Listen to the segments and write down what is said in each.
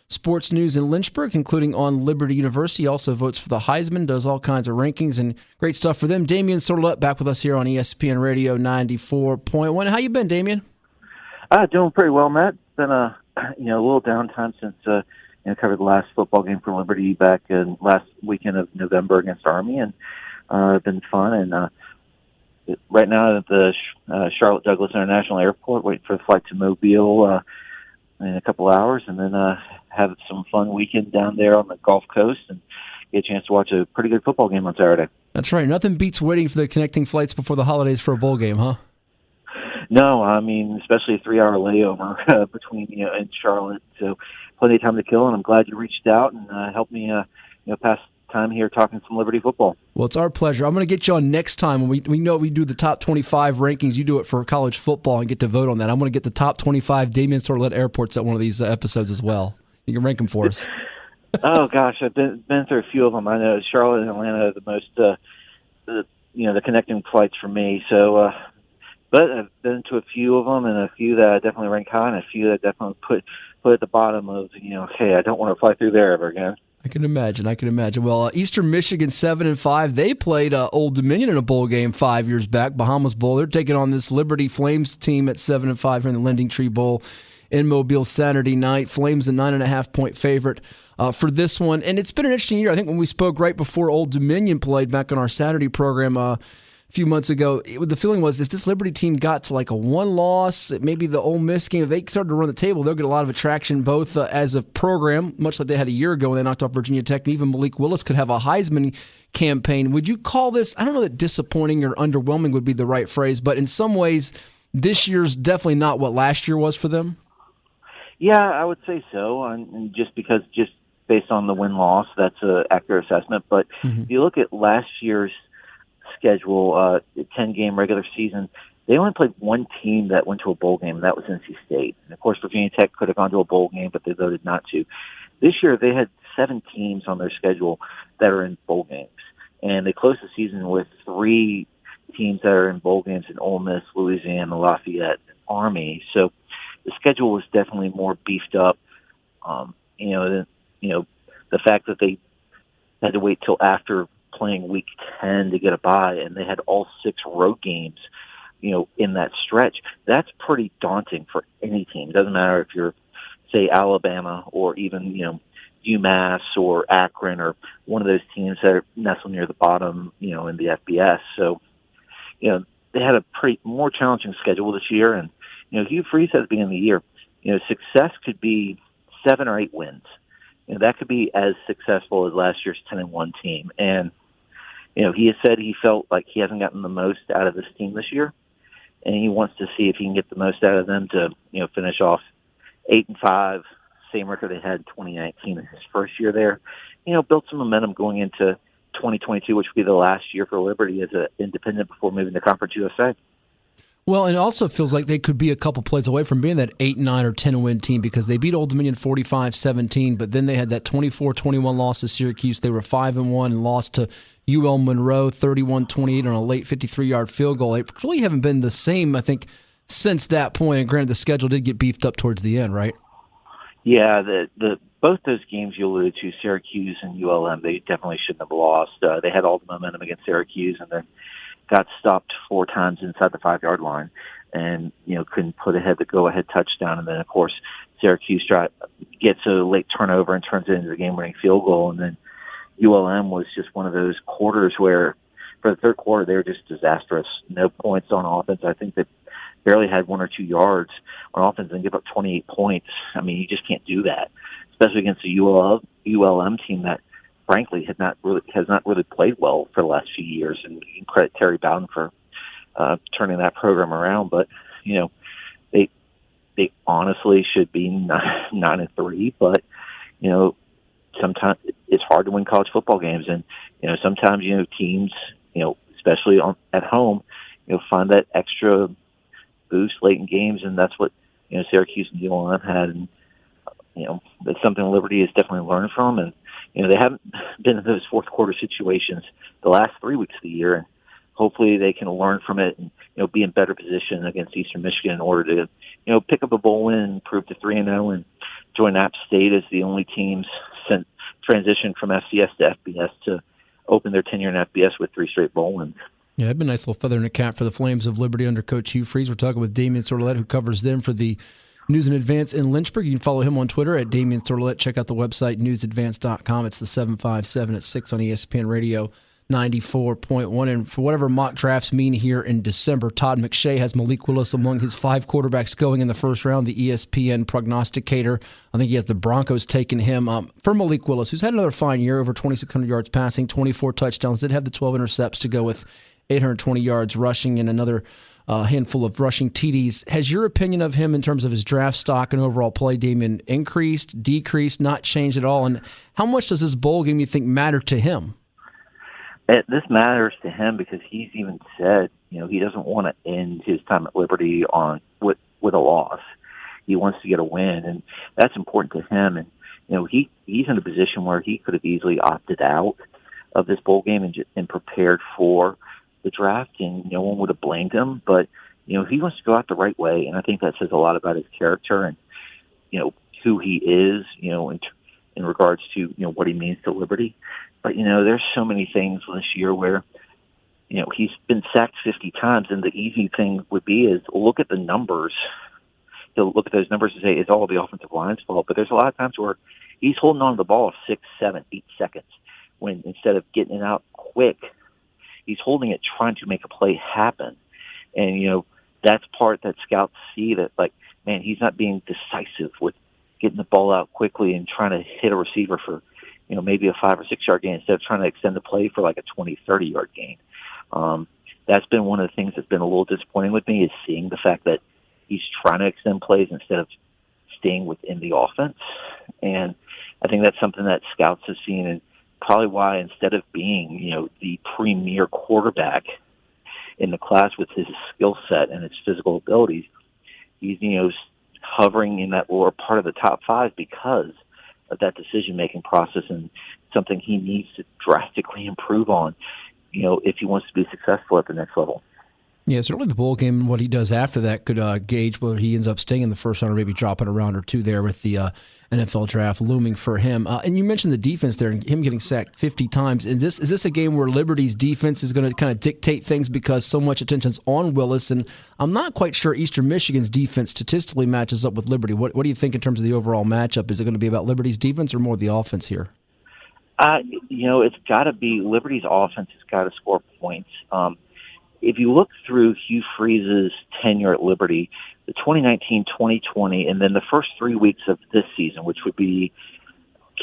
sports news in Lynchburg, including on Liberty University. He also votes for the Heisman, does all kinds of rankings, and great stuff for them. Damien Sordelett back with us here on ESPN Radio 94.1. How you been, Damien? Doing pretty well, Matt. Been a little downtime since covered the last football game for Liberty back in last weekend of November against Army, and it's been fun. And right now at the Charlotte Douglas International Airport, waiting for the flight to Mobile in a couple hours, and then have some fun weekend down there on the Gulf Coast and get a chance to watch a pretty good football game on Saturday. That's right. Nothing beats waiting for the connecting flights before the holidays for a bowl game, huh? No, I mean, especially a 3-hour layover between and Charlotte, so plenty of time to kill. And I'm glad you reached out and helped me pass time here talking some Liberty football. Well, it's our pleasure. I'm going to get you on next time when we know we do the top 25 rankings. You do it for college football and get to vote on that. I'm going to get the top 25 Damien Sordelett airports at one of these episodes as well. You can rank them for us. Oh gosh, I've been through a few of them. I know Charlotte and Atlanta are the most the connecting flights for me. So. But I've been to a few of them, and a few that I definitely rank high, and a few that definitely put at the bottom of, hey, I don't want to fly through there ever again. I can imagine. Well, Eastern Michigan 7-5. They played Old Dominion in a bowl game 5 years back, Bahamas Bowl. They're taking on this Liberty Flames team at 7-5 here in the LendingTree Bowl in Mobile Saturday night. Flames a 9.5-point favorite for this one, and it's been an interesting year. I think when we spoke right before Old Dominion played back on our Saturday program. A few months ago, the feeling was if this Liberty team got to like a one loss, maybe the Ole Miss game, if they started to run the table, they'll get a lot of attraction both as a program, much like they had a year ago when they knocked off Virginia Tech, and even Malik Willis could have a Heisman campaign. Would you call this, I don't know that disappointing or underwhelming would be the right phrase, but in some ways, this year's definitely not what last year was for them? Yeah, I would say so, and just based on the win-loss, that's an accurate assessment. But if you look at last year's schedule, 10-game regular season, they only played one team that went to a bowl game, and that was NC State. And, of course, Virginia Tech could have gone to a bowl game, but they voted not to. This year, they had 7 teams on their schedule that are in bowl games. And they closed the season with 3 teams that are in bowl games in Ole Miss, Louisiana, Lafayette, and Army. So the schedule was definitely more beefed up. The fact that they had to wait till after playing week 10 to get a bye, and they had all 6 road games, in that stretch. That's pretty daunting for any team. It doesn't matter if you're, say, Alabama or even, UMass or Akron or one of those teams that are nestled near the bottom, in the FBS. So, they had a pretty more challenging schedule this year. And, Hugh Freeze said at the beginning of the year, success could be 7 or 8 wins. That could be as successful as last year's 10-1 team. And, he has said he felt like he hasn't gotten the most out of this team this year, and he wants to see if he can get the most out of them to, finish off 8-5, same record they had in 2019 in his first year there. Built some momentum going into 2022, which will be the last year for Liberty as an independent before moving to Conference USA. Well, it also feels like they could be a couple plays away from being that 8-9 or 10-win team because they beat Old Dominion 45-17, but then they had that 24-21 loss to Syracuse. They were 5-1 and lost to UL Monroe 31-28 on a late 53-yard field goal. They really haven't been the same, I think, since that point. And granted, the schedule did get beefed up towards the end, right? Yeah, the both those games you alluded to, Syracuse and ULM, they definitely shouldn't have lost. They had all the momentum against Syracuse, and then got stopped 4 times inside the 5-yard line and, couldn't put ahead the go-ahead touchdown. And then, of course, Syracuse gets a late turnover and turns it into the game-winning field goal. And then ULM was just one of those quarters where, for the third quarter, they were just disastrous. No points on offense. I think they barely had 1 or 2 yards on offense and give up 28 points. I mean, you just can't do that, especially against a ULM team that, frankly, has not really played well for the last few years, and you can credit Terry Bowden for turning that program around. But they honestly should be 9-3. But sometimes it's hard to win college football games, and sometimes teams especially at home find that extra boost late in games, and that's what Syracuse and ULM had, and that's something Liberty has definitely learned from. And they haven't been in those fourth quarter situations the last 3 weeks of the year, and hopefully they can learn from it and be in better position against Eastern Michigan in order to pick up a bowl win and prove to 3-0 and joined App State as the only teams since transitioned from FCS to FBS to open their tenure in FBS with 3 straight bowl wins. Yeah, it'd been a nice little feather in the cap for the Flames of Liberty under Coach Hugh Freeze. We're talking with Damien Sordelett, who covers them for the News in Advance in Lynchburg. You can follow him on Twitter at Damien Sordelett. Check out the website, newsadvance.com. It's the 757 at 6 on ESPN Radio 94.1. And for whatever mock drafts mean here in December, Todd McShay has Malik Willis among his 5 quarterbacks going in the first round. The ESPN prognosticator, I think he has the Broncos taking him. For Malik Willis, who's had another fine year, over 2,600 yards passing, 24 touchdowns, did have the 12 intercepts to go with 820 yards rushing and another handful of rushing TDs. Has your opinion of him in terms of his draft stock and overall play, Damien, increased, decreased, not changed at all? And how much does this bowl game, you think, matter to him? This matters to him because he's even said, he doesn't want to end his time at Liberty with a loss. He wants to get a win, and that's important to him. And he's in a position where he could have easily opted out of this bowl game and prepared for the draft, and no one would have blamed him. But he wants to go out the right way, and I think that says a lot about his character and who he is, in regards to what he means to Liberty. But there's so many things this year where he's been sacked 50 times, and the easy thing would be is look at the numbers. He'll look at those numbers and say it's all the offensive line's fault. But there's a lot of times where he's holding on to the ball 6, 7, 8 seconds when instead of getting it out quick, he's holding it, trying to make a play happen. And, that's part that scouts see that, he's not being decisive with getting the ball out quickly and trying to hit a receiver for, maybe a 5 or 6 yard gain instead of trying to extend the play for like a 20, 30 yard gain. That's been one of the things that's been a little disappointing with me is seeing the fact that he's trying to extend plays instead of staying within the offense. And I think that's something that scouts have seen, and probably why instead of being, the premier quarterback in the class with his skill set and his physical abilities, he's, hovering in that lower part of the top 5 because of that decision-making process, and something he needs to drastically improve on, if he wants to be successful at the next level. Yeah, certainly the bowl game and what he does after that could gauge whether he ends up staying in the first round or maybe dropping a round or 2 there with the NFL draft looming for him. And you mentioned the defense there and him getting sacked 50 times. Is this a game where Liberty's defense is going to kind of dictate things because so much attention's on Willis? And I'm not quite sure Eastern Michigan's defense statistically matches up with Liberty. What do you think in terms of the overall matchup? Is it going to be about Liberty's defense or more the offense here? It's got to be Liberty's offense has got to score points. If you look through Hugh Freeze's tenure at Liberty, the 2019, 2020, and then the first 3 weeks of this season, which would be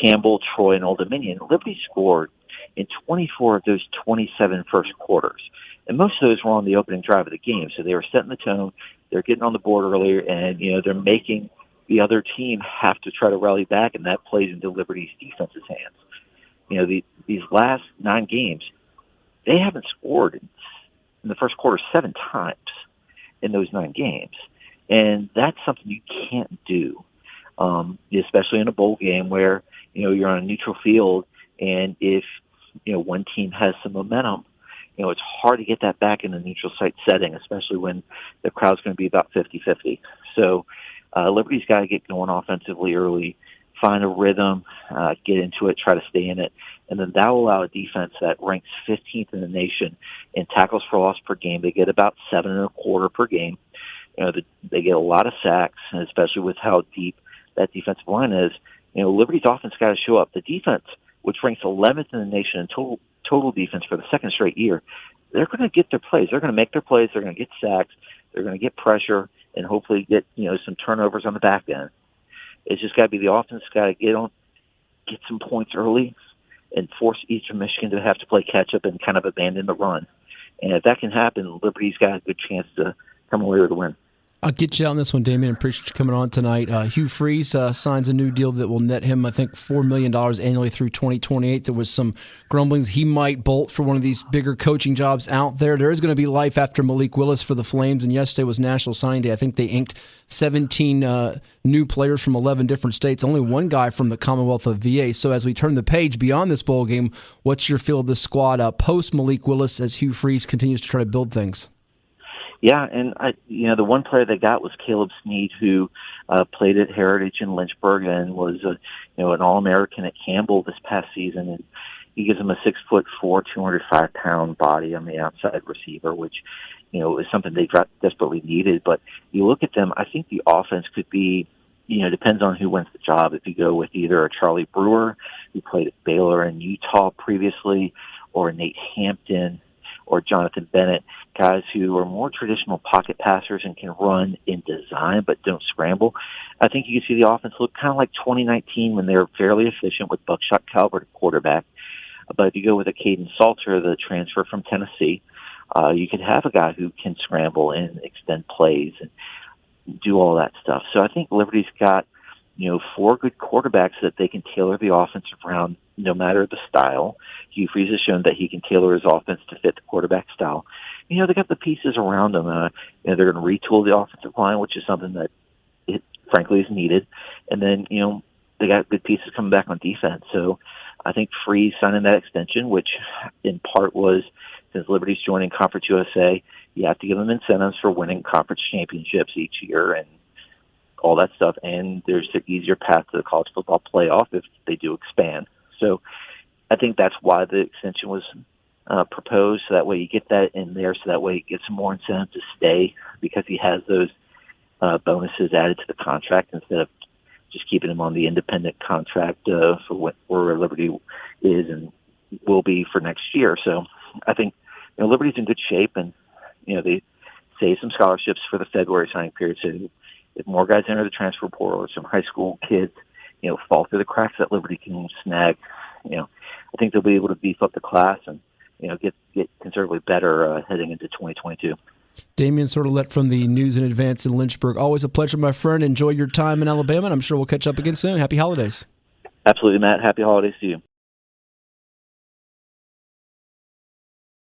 Campbell, Troy, and Old Dominion, Liberty scored in 24 of those 27 first quarters. And most of those were on the opening drive of the game. So they were setting the tone, they're getting on the board earlier, and they're making the other team have to try to rally back, and that plays into Liberty's defense's hands. These last 9 games, they haven't scored in the first quarter 7 times in those 9 games. And that's something you can't do, especially in a bowl game where, you're on a neutral field, and if, one team has some momentum, it's hard to get that back in a neutral site setting, especially when the crowd's going to be about 50-50. So Liberty's got to get going offensively early, find a rhythm, get into it, try to stay in it, and then that will allow a defense that ranks 15th in the nation in tackles for loss per game. They get about 7.25 per game. They get a lot of sacks, and especially with how deep that defensive line is. Liberty's offense got to show up. The defense, which ranks 11th in the nation in total defense for the second straight year, they're going to get their plays. They're going to make their plays. They're going to get sacks. They're going to get pressure and hopefully get some turnovers on the back end. It's just got to be the offense got to get some points early and force Eastern Michigan to have to play catch up and kind of abandon the run. And if that can happen, Liberty's got a good chance to come away with a win. I'll get you out on this one, Damien. Appreciate you coming on tonight. Hugh Freeze signs a new deal that will net him, I think, $4 million annually through 2028. There was some grumblings he might bolt for one of these bigger coaching jobs out there. There is going to be life after Malik Willis for the Flames, and yesterday was National Signing Day. I think they inked 17 new players from 11 different states, only one guy from the Commonwealth of VA. So as we turn the page beyond this bowl game, what's your feel of this squad post Malik Willis as Hugh Freeze continues to try to build things? Yeah, and the one player they got was Caleb Snead, who played at Heritage in Lynchburg and was an All-American at Campbell this past season. And he gives them a 6'4", 205-pound body on the outside receiver, which is something they desperately needed. But you look at them, I think the offense could be, depends on who wins the job. If you go with either a Charlie Brewer, who played at Baylor and Utah previously, or Nate Hampton, or Jonathan Bennett, guys who are more traditional pocket passers and can run in design but don't scramble, I think you can see the offense look kind of like 2019 when they were fairly efficient with Buckshot Calvert at quarterback. But if you go with a Caden Salter, the transfer from Tennessee, you could have a guy who can scramble and extend plays and do all that stuff. So I think Liberty's got, 4 good quarterbacks that they can tailor the offense around no matter the style. Hugh Freeze has shown that he can tailor his offense to fit the quarterback style. They got the pieces around them. They're going to retool the offensive line, which is something that, frankly, is needed. And then, they got good pieces coming back on defense. So I think Freeze signing that extension, which in part was, since Liberty's joining Conference USA, you have to give them incentives for winning conference championships each year and all that stuff. And there's an easier path to the college football playoff if they do expand. So I think that's why the extension was proposed. So that way you get that in there. So that way it gets some more incentive to stay because he has those bonuses added to the contract instead of just keeping him on the independent contract for where Liberty is and will be for next year. So I think Liberty's in good shape, and they saved some scholarships for the February signing period. So if more guys enter the transfer portal or some high school kids, fall through the cracks that Liberty can snag, I think they'll be able to beef up the class and get considerably better heading into 2022. Damien Sordelett from the News in Advance in Lynchburg. Always a pleasure, my friend. Enjoy your time in Alabama, and I'm sure we'll catch up again soon. Happy holidays. Absolutely, Matt. Happy holidays to you.